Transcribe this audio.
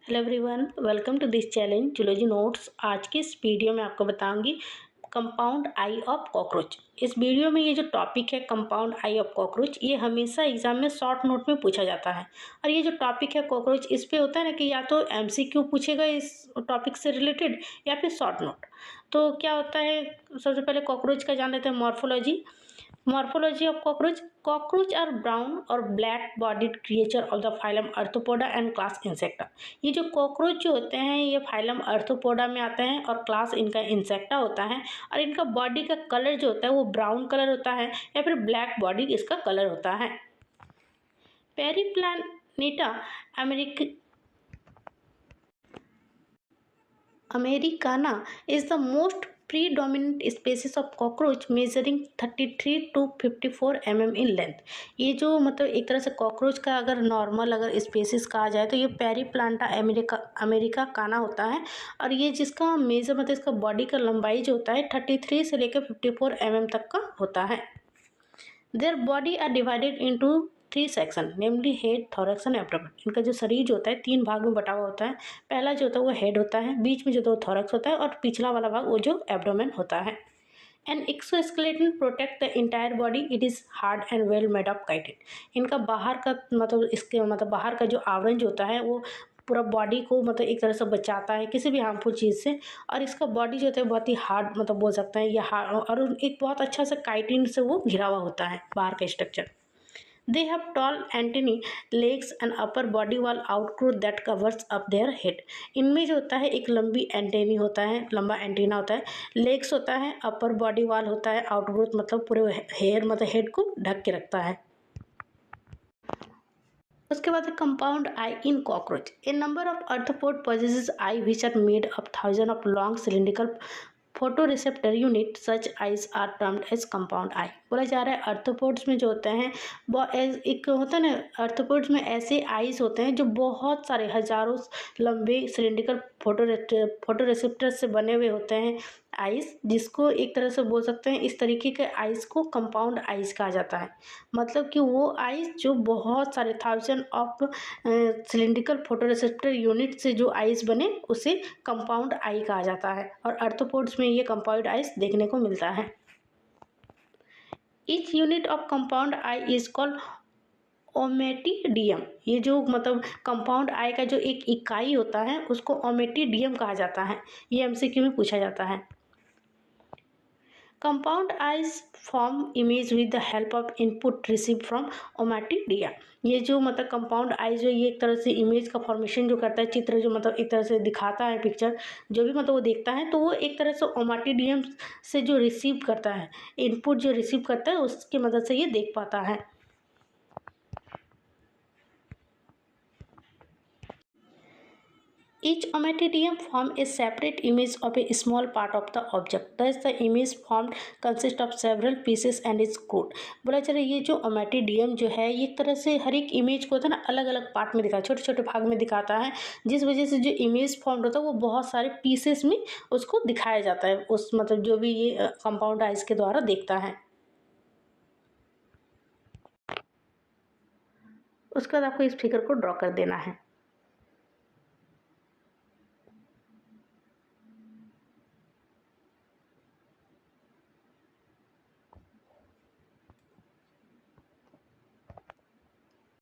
Hello everyone, welcome to this challenge zoology notes. आज की इस वीडियो में आपको बताऊंगी कंपाउंड आई ऑफ कॉकरोच। इस वीडियो में ये जो टॉपिक है कंपाउंड आई ऑफ कॉकरोच, ये हमेशा एग्जाम में शॉर्ट नोट में पूछा जाता है। और ये जो टॉपिक है कॉकरोच, इस पे होता है ना कि या तो एमसीक्यू पूछेगा इस टॉपिक से रिलेटेड या फिर शॉर्ट नोट। तो क्या होता है, सबसे पहले कॉकरोच का जान लेते हैं morphology. Morphology of cockroach. Cockroach are brown or black-bodied creature of the phylum Arthropoda and class Insecta. ये जो कॉकरोच जो होते हैं ये फाइलम अर्थोपोडा में आते हैं और क्लास इनका इंसेक्टा होता है। और इनका बॉडी का कलर जो होता है वो ब्राउन कलर होता है या फिर ब्लैक बॉडी इसका कलर होता है। पेरिप्लानेटा Americana is the most predominant species of cockroach measuring 33 to 54 mm in length। ये जो मतलब एक तरह से कॉकरोच का अगर नॉर्मल अगर स्पेसिस कहा जाए तो ये पेरीप्लांटा अमेरिका काना होता है। और ये जिसका मेजर मतलब इसका बॉडी का लंबाई जो होता है 33 से लेकर 54 mm तक का होता है। Their body are divided into 3 section, namely head, thorax and abdomen. इनका जो शरीर जो होता है 3 भाग में बटा हुआ होता है। पहला जो होता है वो हेड होता है, बीच में जो तो थोरैक्स होता है और पिछला वाला भाग वो जो एब्डोमेन होता है। An exoskeleton protect the entire body, it is hard and well made of chitin. इनका बाहर का मतलब इसके मतलब बाहर का जो आवरण जो होता है वो पूरा बॉडी को मतलब एक तरह से बचाता है किसी भी हार्मफुल चीज़ से। और इसका बॉडी जो होता है बहुत ही हार्ड मतलब बोल सकते हैं ये हार्ड, और एक बहुत अच्छा सा काइटिन से वो घिरा हुआ होता है बाहर का structure. They have tall antennae, legs and upper body wall outgrowth that covers up their head। इनमें जो होता है एक लंबी एंटेनी होता है, लंबा एंटीना होता है, लेग्स होता है, अपर बॉडी वॉल होता है, आउटग्रोथ मतलब पूरे हेयर मतलब हेड को ढक के रखता है। उसके बाद compound I in cockroach. A number of arthropod possesses eye which are made of thousands of long cylindrical photoreceptor unit such eyes are termed as compound eye. बोला जा रहा है आर्थ्रोपोड्स में जो होते हैं वो एक होता है ना, आर्थ्रोपोड्स में ऐसे आइज होते हैं जो बहुत सारे हजारों लंबे सिलिंड्रिकल फोटोरिसेप्टर से बने हुए होते हैं आइस, जिसको एक तरह से बोल सकते हैं इस तरीके के आइस को कंपाउंड आइस कहा जाता है। मतलब कि वो आइस जो बहुत सारे thousand of cylindrical photoreceptor unit से जो आइस बने उसे कंपाउंड आई कहा जाता है। और आर्थ्रोपोड्स में ये कंपाउंड आइस देखने को मिलता है। Each unit of compound eye is called ommatidium. ये जो मतलब कंपाउंड आई का जो एक इकाई होता है उसको ओमेटिडियम कहा जाता है। ये एमसीक्यू में पूछा जाता है। Compound highs form image with the help of input receive from ommatidia. ये जो मतलब कंपाउंड आई जो ये एक तरह से इमेज का फॉर्मेशन जो करता है, चित्र जो मतलब एक तरह से दिखाता है, पिक्चर जो भी मतलब वो देखता है तो वो एक तरह से ओमेटिडियम से जो रिसीव करता है, इनपुट जो रिसीव करता है उसकी मदद से ये देख पाता है। Each ommatidium form a separate image of a small part of the object. Thus, the image formed consists of several pieces and is crude। बोला चले ये जो ओमेटिडियम जो है ये एक तरह से हर एक इमेज को होता है ना अलग अलग पार्ट में दिखा, छोटे छोटे भाग में दिखाता है, जिस वजह से जो इमेज फॉर्म होता है वो बहुत सारे पीसेस में उसको दिखाया जाता है, उस मतलब जो भी ये कंपाउंड आइज के द्वारा देखता है। उसके बाद आपको इस फिगर को ड्रॉ कर देना है।